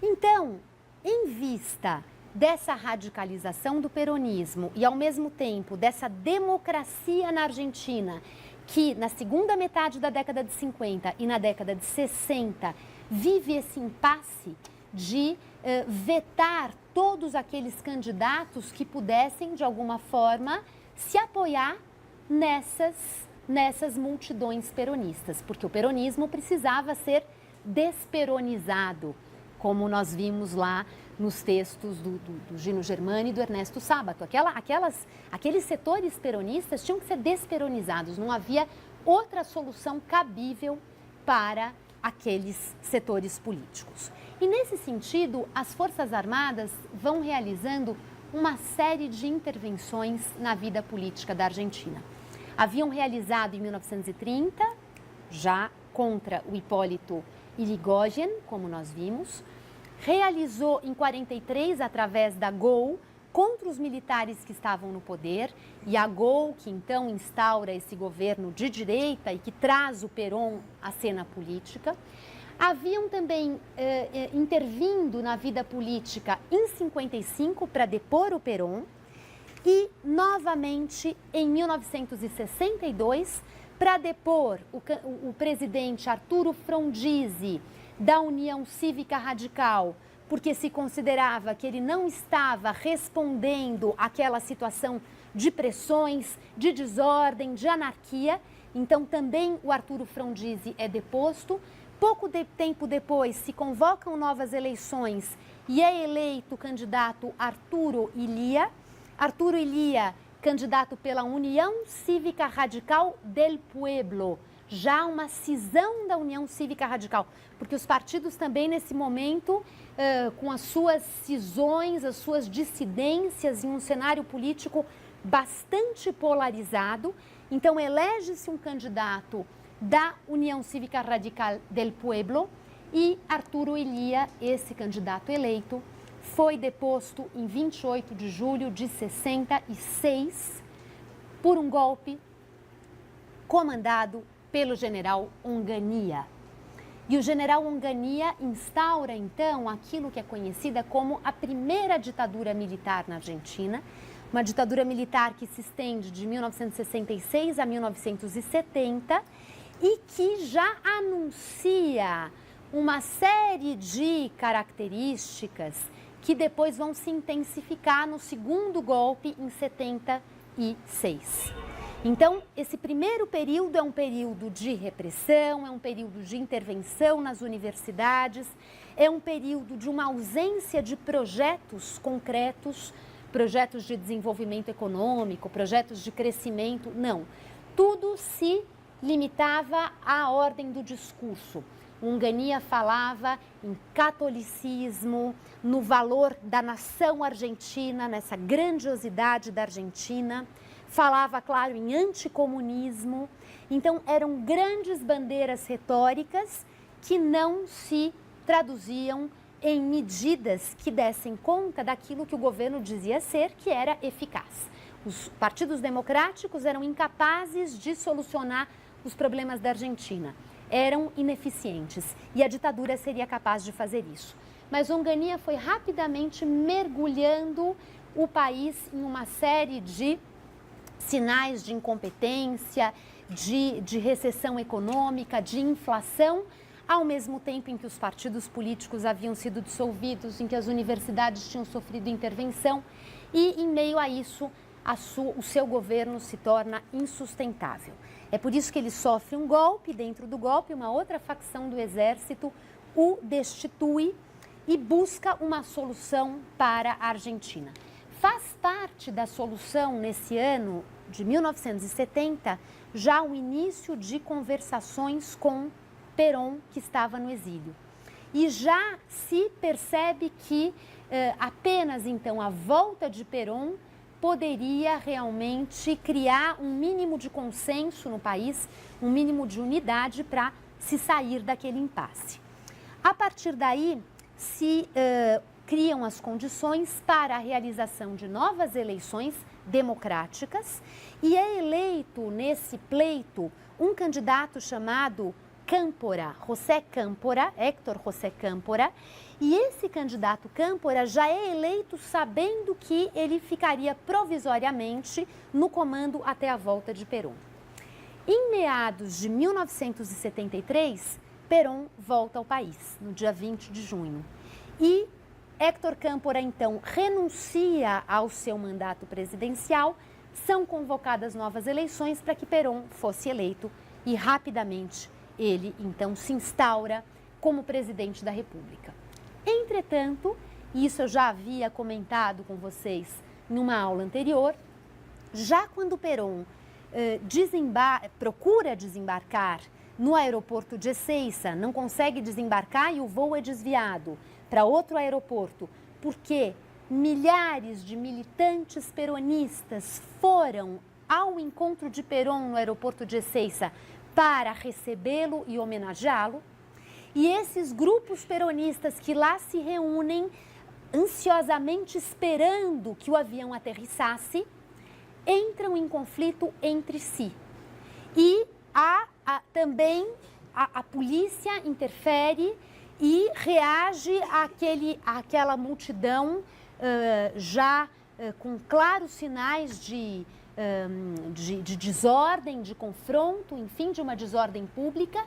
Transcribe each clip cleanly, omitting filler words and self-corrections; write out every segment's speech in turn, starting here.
Então, em vista dessa radicalização do peronismo e, ao mesmo tempo, dessa democracia na Argentina, que na segunda metade da década de 50 e na década de 60 vive esse impasse de vetar todos aqueles candidatos que pudessem, de alguma forma, se apoiar nessas multidões peronistas, porque o peronismo precisava ser desperonizado, como nós vimos lá nos textos do Gino Germani e do Ernesto Sábato. Aqueles setores peronistas tinham que ser desperonizados, não havia outra solução cabível para aqueles setores políticos. E nesse sentido, as Forças Armadas vão realizando uma série de intervenções na vida política da Argentina. Haviam realizado em 1930, já contra o Hipólito Yrigoyen, como nós vimos, realizou em 43 através da GOL contra os militares que estavam no poder, e a GOL que então instaura esse governo de direita e que traz o Perón à cena política. Haviam também intervindo na vida política em 55 para depor o Perón e novamente em 1962 para depor o presidente Arturo Frondizi da União Cívica Radical, porque se considerava que ele não estava respondendo àquela situação de pressões, de desordem, de anarquia. Então também o Arturo Frondizi é deposto. Pouco tempo depois se convocam novas eleições e é eleito o candidato Arturo Illia. Arturo Illia, candidato pela União Cívica Radical del Pueblo, já uma cisão da União Cívica Radical, porque os partidos também nesse momento, com as suas cisões, as suas dissidências em um cenário político bastante polarizado, então elege-se um candidato da União Cívica Radical del Pueblo e Arturo Illia, esse candidato eleito, foi deposto em 28 de julho de 66 por um golpe comandado pelo general Onganía. E o general Onganía instaura então aquilo que é conhecida como a primeira ditadura militar na Argentina, uma ditadura militar que se estende de 1966 a 1970 e que já anuncia uma série de características que depois vão se intensificar no segundo golpe em 76. Então, esse primeiro período é um período de repressão, é um período de intervenção nas universidades, é um período de uma ausência de projetos concretos, projetos de desenvolvimento econômico, projetos de crescimento, não. Tudo se limitava à ordem do discurso. Onganía falava em catolicismo, no valor da nação argentina, nessa grandiosidade da Argentina. Falava, claro, em anticomunismo. Então, eram grandes bandeiras retóricas que não se traduziam em medidas que dessem conta daquilo que o governo dizia ser, que era eficaz. Os partidos democráticos eram incapazes de solucionar os problemas da Argentina. Eram ineficientes e a ditadura seria capaz de fazer isso. Mas Onganía foi rapidamente mergulhando o país em uma série de sinais de incompetência, de recessão econômica, de inflação, ao mesmo tempo em que os partidos políticos haviam sido dissolvidos, em que as universidades tinham sofrido intervenção e, em meio a isso, o seu governo se torna insustentável. É por isso que ele sofre um golpe, dentro do golpe, uma outra facção do exército o destitui e busca uma solução para a Argentina. Faz parte da solução nesse ano de 1970 já o início de conversações com Perón, que estava no exílio. E já se percebe que apenas então a volta de Perón poderia realmente criar um mínimo de consenso no país, um mínimo de unidade para se sair daquele impasse. A partir daí, se criam as condições para a realização de novas eleições democráticas e é eleito nesse pleito um candidato chamado Câmpora, Héctor José Câmpora, e esse candidato Câmpora já é eleito sabendo que ele ficaria provisoriamente no comando até a volta de Perón. Em meados de 1973, Perón volta ao país, no dia 20 de junho. E Héctor Câmpora, então, renuncia ao seu mandato presidencial, são convocadas novas eleições para que Perón fosse eleito e rapidamente ele, então, se instaura como presidente da República. Entretanto, isso eu já havia comentado com vocês numa aula anterior, já quando Perón procura desembarcar no aeroporto de Ezeiza, não consegue desembarcar e o voo é desviado para outro aeroporto, porque milhares de militantes peronistas foram ao encontro de Perón no aeroporto de Ezeiza para recebê-lo e homenageá-lo. E esses grupos peronistas que lá se reúnem, ansiosamente esperando que o avião aterrissasse, entram em conflito entre si. E também a polícia interfere e reage àquela multidão com claros sinais de desordem, de confronto, enfim, de uma desordem pública.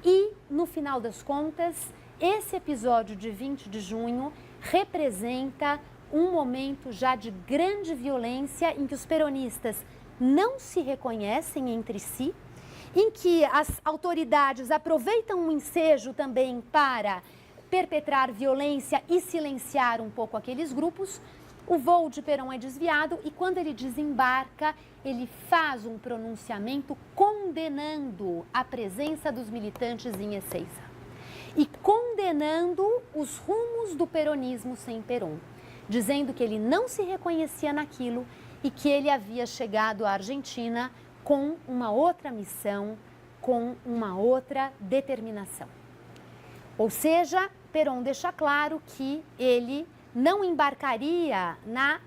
E, no final das contas, esse episódio de 20 de junho representa um momento já de grande violência em que os peronistas não se reconhecem entre si, em que as autoridades aproveitam o ensejo também para perpetrar violência e silenciar um pouco aqueles grupos. O voo de Perón é desviado e quando ele desembarca, ele faz um pronunciamento condenando a presença dos militantes em Ezeiza e condenando os rumos do peronismo sem Perón, dizendo que ele não se reconhecia naquilo e que ele havia chegado à Argentina com uma outra missão, com uma outra determinação. Ou seja, Perón deixa claro que ele não embarcaria na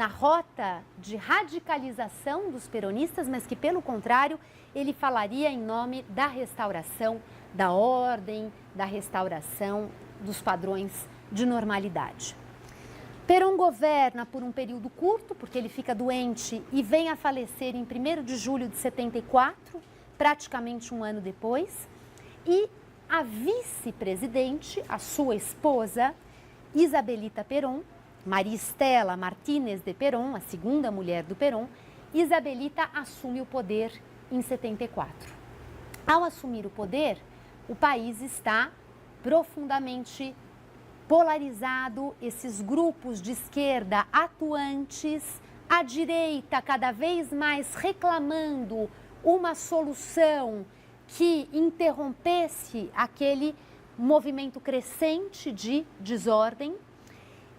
rota de radicalização dos peronistas, mas que, pelo contrário, ele falaria em nome da restauração da ordem, da restauração dos padrões de normalidade. Perón governa por um período curto, porque ele fica doente e vem a falecer em 1º de julho de 74, praticamente um ano depois, e a vice-presidente, a sua esposa, Isabelita Perón, Maria Estela Martínez de Perón, a segunda mulher do Perón, Isabelita assume o poder em 74. Ao assumir o poder, o país está profundamente polarizado, esses grupos de esquerda atuantes, a direita cada vez mais reclamando uma solução que interrompesse aquele movimento crescente de desordem,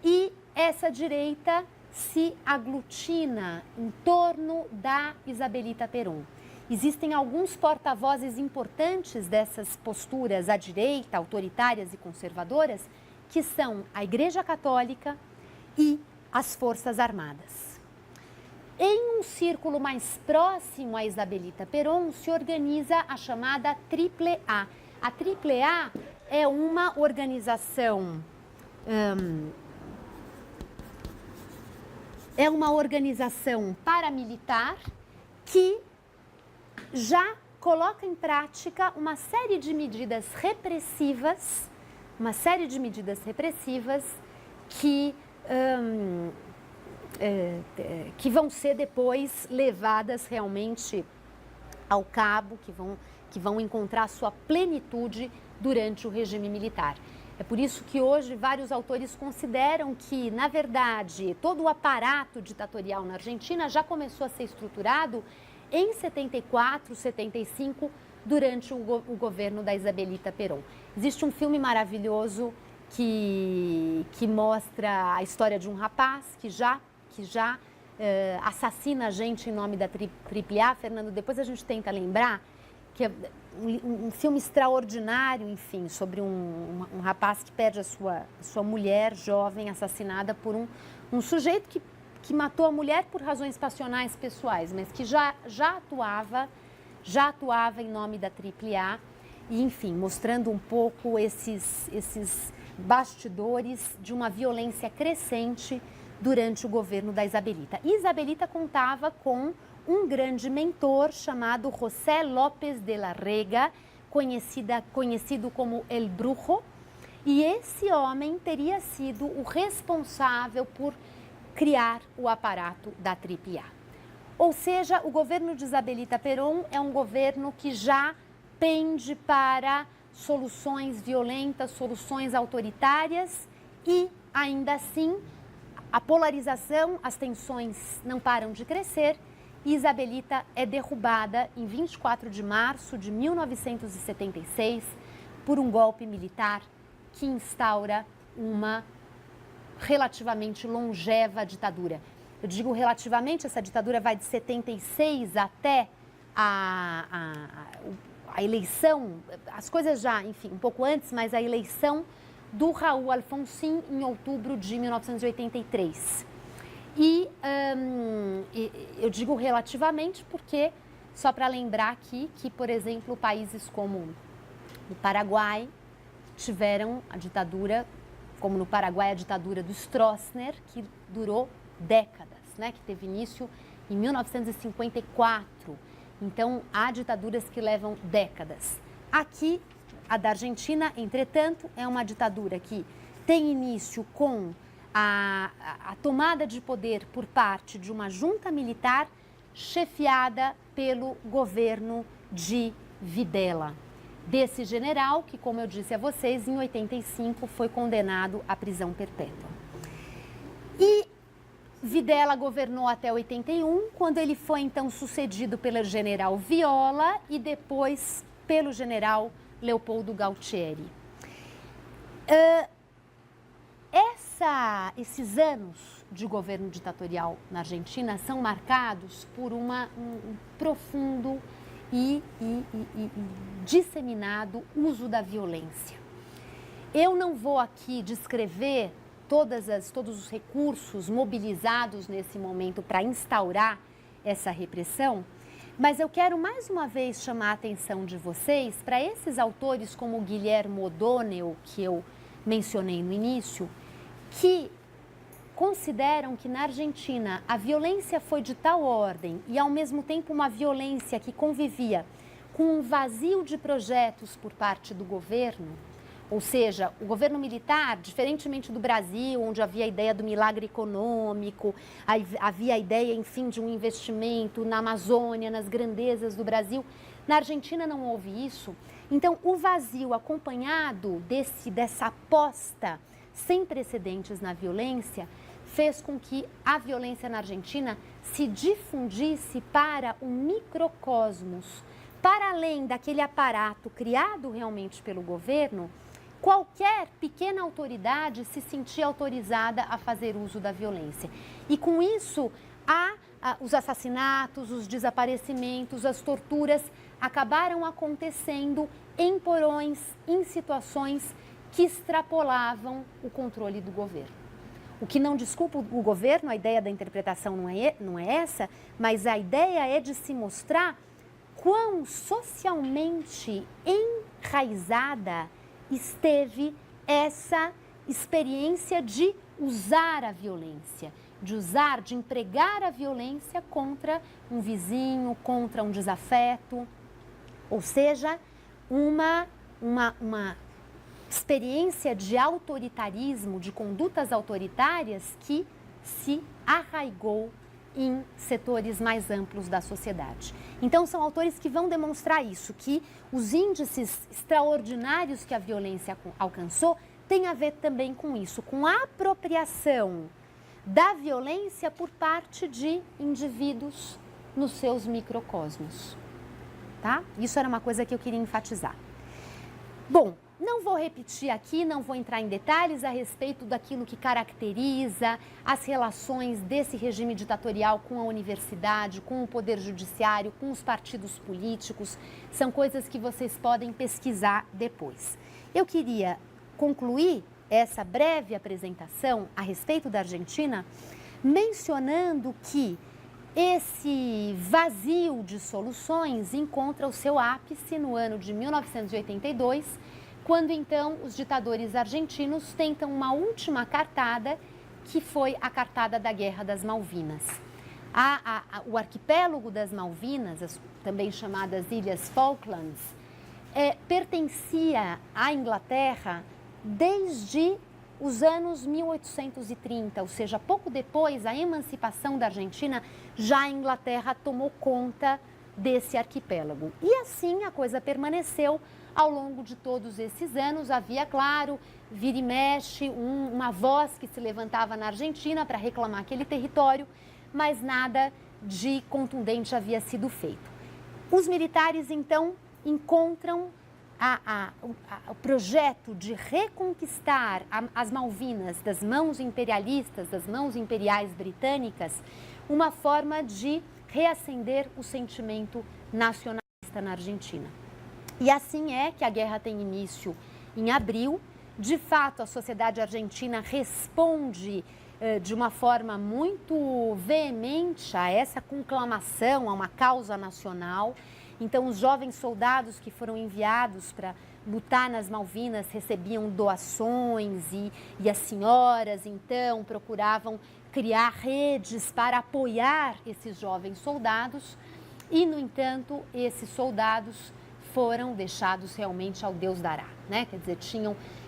e essa direita se aglutina em torno da Isabelita Perón. Existem alguns porta-vozes importantes dessas posturas à direita, autoritárias e conservadoras, que são a Igreja Católica e as Forças Armadas. Em um círculo mais próximo a Isabelita Perón se organiza a chamada AAA. A AAA é uma organização paramilitar que já coloca em prática uma série de medidas repressivas, que vão ser depois levadas realmente ao cabo, que vão encontrar sua plenitude durante o regime militar. É por isso que hoje vários autores consideram que, na verdade, todo o aparato ditatorial na Argentina já começou a ser estruturado em 74, 75, durante o governo da Isabelita Perón. Existe um filme maravilhoso que mostra a história de um rapaz que já assassina gente em nome da AAA. Fernando, depois a gente tenta lembrar, que é um filme extraordinário, enfim, sobre um rapaz que perde a sua mulher jovem, assassinada por um sujeito que matou a mulher por razões passionais pessoais, mas que já atuava em nome da AAA e, enfim, mostrando um pouco esses bastidores de uma violência crescente durante o governo da Isabelita. E Isabelita contava com um grande mentor chamado José López de la Rega, conhecido como El Brujo, e esse homem teria sido o responsável por criar o aparato da Tríplice A. Ou seja, o governo de Isabelita Perón é um governo que já pende para soluções violentas, soluções autoritárias e, ainda assim, a polarização, as tensões não param de crescer e Isabelita é derrubada em 24 de março de 1976 por um golpe militar que instaura uma relativamente longeva ditadura. Eu digo relativamente, essa ditadura vai de 76 até a eleição, as coisas já, enfim, um pouco antes, mas a eleição do Raul Alfonsín em outubro de 1983. E eu digo relativamente porque, só para lembrar aqui que, por exemplo, países como o Paraguai tiveram a ditadura, como no Paraguai a ditadura do Stroessner, que durou décadas, né? Que teve início em 1954. Então, há ditaduras que levam décadas. Aqui, a da Argentina, entretanto, é uma ditadura que tem início com a tomada de poder por parte de uma junta militar chefiada pelo governo de Videla. Desse general que, como eu disse a vocês, em 85 foi condenado à prisão perpétua. E Videla governou até 81, quando ele foi então sucedido pelo general Viola e depois pelo general Leopoldo Galtieri. Esses anos de governo ditatorial na Argentina são marcados por um profundo e disseminado uso da violência. Eu não vou aqui descrever todos os recursos mobilizados nesse momento para instaurar essa repressão, mas eu quero mais uma vez chamar a atenção de vocês para esses autores como Guillermo O'Donnell, que eu mencionei no início, que consideram que na Argentina a violência foi de tal ordem e ao mesmo tempo uma violência que convivia com um vazio de projetos por parte do governo, ou seja, o governo militar, diferentemente do Brasil, onde havia a ideia do milagre econômico, havia a ideia, enfim, de um investimento na Amazônia, nas grandezas do Brasil, na Argentina não houve isso. Então, o vazio acompanhado dessa aposta sem precedentes na violência fez com que a violência na Argentina se difundisse para o microcosmos. Para além daquele aparato criado realmente pelo governo, qualquer pequena autoridade se sentia autorizada a fazer uso da violência. E com isso, os assassinatos, os desaparecimentos, as torturas acabaram acontecendo em porões, em situações que extrapolavam o controle do governo. O que não desculpa o governo, a ideia da interpretação não é essa, mas a ideia é de se mostrar quão socialmente enraizada esteve essa experiência de usar a violência, de empregar a violência contra um vizinho, contra um desafeto, ou seja, uma experiência de autoritarismo, de condutas autoritárias que se arraigou em setores mais amplos da sociedade. Então, são autores que vão demonstrar isso, que os índices extraordinários que a violência alcançou têm a ver também com isso, com a apropriação da violência por parte de indivíduos nos seus microcosmos. Tá? Isso era uma coisa que eu queria enfatizar. Bom, não vou repetir aqui, não vou entrar em detalhes a respeito daquilo que caracteriza as relações desse regime ditatorial com a universidade, com o poder judiciário, com os partidos políticos. São coisas que vocês podem pesquisar depois. Eu queria concluir essa breve apresentação a respeito da Argentina mencionando que Esse vazio de soluções encontra o seu ápice no ano de 1982, quando então os ditadores argentinos tentam uma última cartada, que foi a cartada da Guerra das Malvinas. O arquipélago das Malvinas, também chamadas Ilhas Falklands, pertencia à Inglaterra desde os anos 1830, ou seja, pouco depois da emancipação da Argentina, já a Inglaterra tomou conta desse arquipélago. E assim a coisa permaneceu ao longo de todos esses anos. Havia, claro, vira e mexe, uma voz que se levantava na Argentina para reclamar aquele território, mas nada de contundente havia sido feito. Os militares, então, encontram o projeto de reconquistar as Malvinas das mãos imperialistas, das mãos imperiais britânicas, uma forma de reacender o sentimento nacionalista na Argentina. E assim é que a guerra tem início em abril. De fato, a sociedade argentina responde de uma forma muito veemente a essa conclamação, a uma causa nacional. Então, os jovens soldados que foram enviados para lutar nas Malvinas recebiam doações e as senhoras, então, procuravam criar redes para apoiar esses jovens soldados. E, no entanto, esses soldados foram deixados realmente ao Deus dará, né? Quer dizer,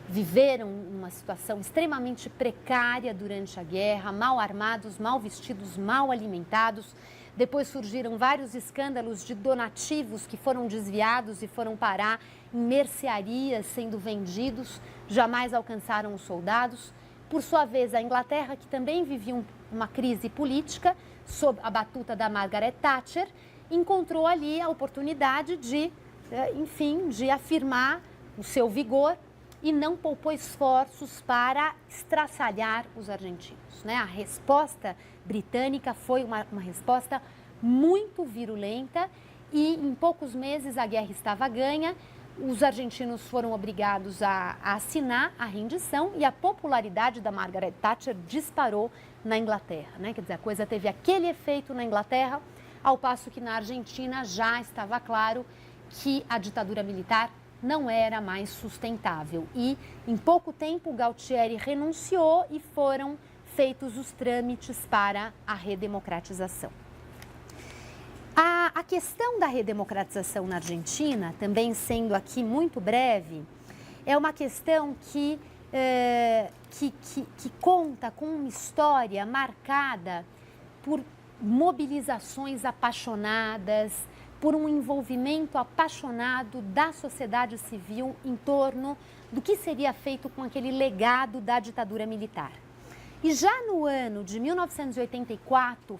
viveram uma situação extremamente precária durante a guerra, mal armados, mal vestidos, mal alimentados. Depois surgiram vários escândalos de donativos que foram desviados e foram parar em mercearias sendo vendidos, jamais alcançaram os soldados. Por sua vez, a Inglaterra, que também vivia uma crise política, sob a batuta da Margaret Thatcher, encontrou ali a oportunidade de, enfim, de afirmar o seu vigor e não poupou esforços para estraçalhar os argentinos, né? A resposta britânica foi uma resposta muito virulenta e em poucos meses a guerra estava ganha. Os argentinos foram obrigados a assinar a rendição e a popularidade da Margaret Thatcher disparou na Inglaterra, né? Quer dizer, a coisa teve aquele efeito na Inglaterra, ao passo que na Argentina já estava claro que a ditadura militar não era mais sustentável. E em pouco tempo o Galtieri renunciou e foram feitos os trâmites para a redemocratização. A questão da redemocratização na Argentina, também sendo aqui muito breve, é uma questão que conta com uma história marcada por mobilizações apaixonadas, por um envolvimento apaixonado da sociedade civil em torno do que seria feito com aquele legado da ditadura militar. E já no ano de 1984,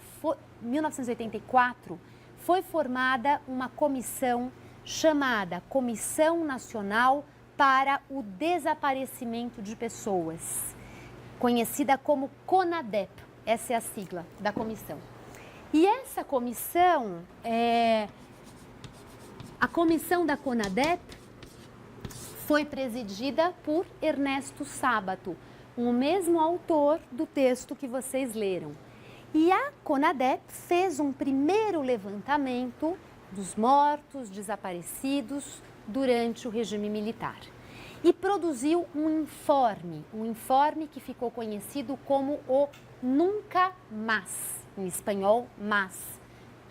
foi formada uma comissão chamada Comissão Nacional para o Desaparecimento de Pessoas, conhecida como CONADEP, essa é a sigla da comissão. E essa comissão, a comissão da CONADEP foi presidida por Ernesto Sábato, o mesmo autor do texto que vocês leram. E a CONADEP fez um primeiro levantamento dos mortos, desaparecidos durante o regime militar. E produziu um informe que ficou conhecido como o Nunca Más, em espanhol, mas,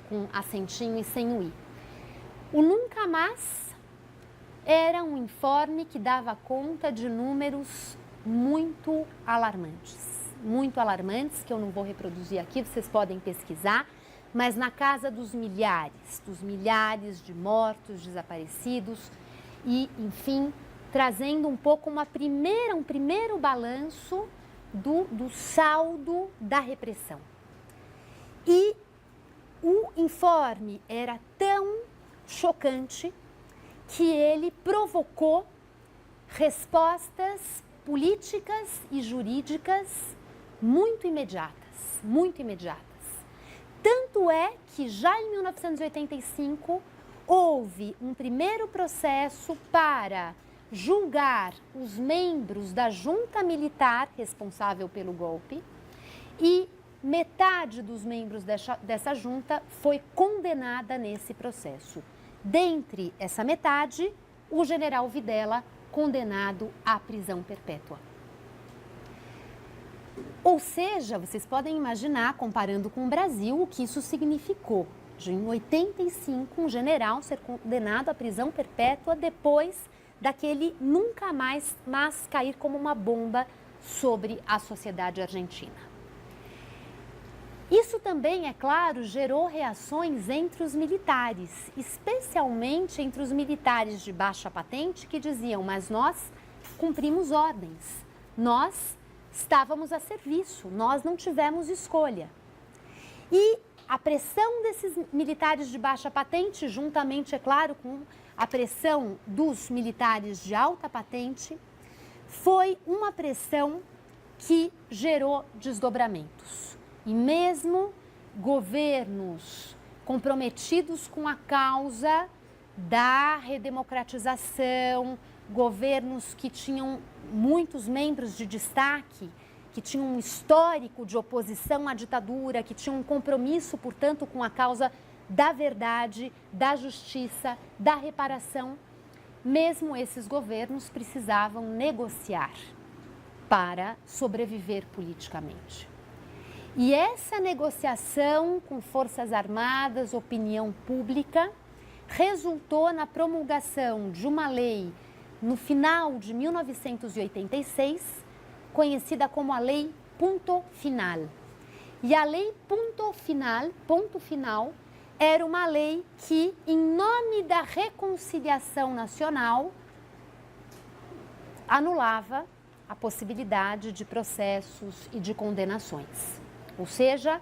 com acentinho e sem o i. O Nunca Más era um informe que dava conta de números muito alarmantes, que eu não vou reproduzir aqui, vocês podem pesquisar, mas na casa dos milhares de mortos, desaparecidos e, enfim, trazendo um pouco um primeiro balanço do saldo da repressão. E o informe era tão chocante que ele provocou respostas políticas e jurídicas muito imediatas. Tanto é que já em 1985 houve um primeiro processo para julgar os membros da junta militar responsável pelo golpe e metade dos membros dessa junta foi condenada nesse processo. Dentre essa metade, o general Videla, condenado à prisão perpétua. Ou seja, vocês podem imaginar, comparando com o Brasil, o que isso significou. Em 85, um general ser condenado à prisão perpétua depois daquele nunca mais cair como uma bomba sobre a sociedade argentina. Isso também, é claro, gerou reações entre os militares, especialmente entre os militares de baixa patente que diziam: mas nós cumprimos ordens, nós estávamos a serviço, nós não tivemos escolha. E a pressão desses militares de baixa patente, juntamente, é claro, com a pressão dos militares de alta patente, foi uma pressão que gerou desdobramentos. E mesmo governos comprometidos com a causa da redemocratização, governos que tinham muitos membros de destaque, que tinham um histórico de oposição à ditadura, que tinham um compromisso, portanto, com a causa da verdade, da justiça, da reparação, mesmo esses governos precisavam negociar para sobreviver politicamente. E essa negociação com forças armadas, opinião pública, resultou na promulgação de uma lei no final de 1986, conhecida como a Lei Punto Final. E a Lei Punto Final, era uma lei que, em nome da reconciliação nacional, anulava a possibilidade de processos e de condenações. Ou seja,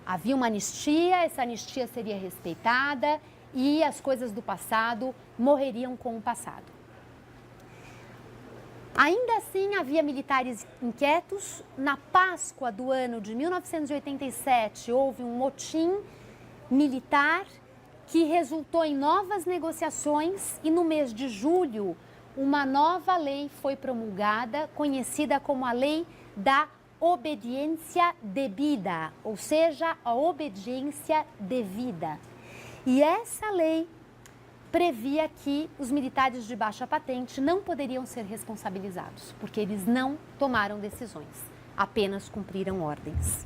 havia uma anistia, essa anistia seria respeitada e as coisas do passado morreriam com o passado. Ainda assim, havia militares inquietos. Na Páscoa do ano de 1987, houve um motim militar que resultou em novas negociações e no mês de julho, uma nova lei foi promulgada, conhecida como a Lei da Obediência Devida, ou seja, a obediência devida. E essa lei previa que os militares de baixa patente não poderiam ser responsabilizados, porque eles não tomaram decisões, apenas cumpriram ordens.